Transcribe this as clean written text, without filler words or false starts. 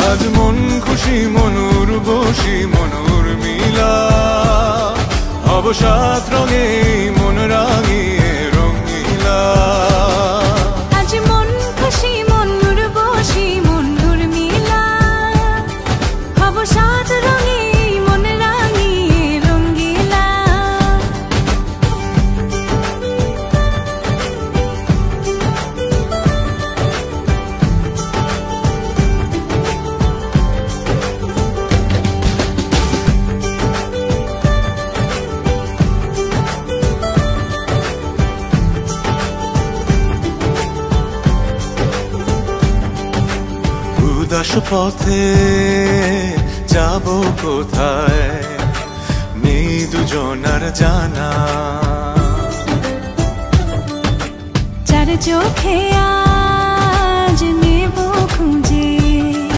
আজ মন খুশি মনুর বসি মনুর মিলা অবসাদ রঙে মন রাঙিয়ে রঙিলা আজ মন খুশি মনুর বসি মনুর মিলা অবসাদ রঙে মন রাঙিয়ে রঙিলা উদাস পথে যাব কোথায় নেই দুজনার জানা চার চোখে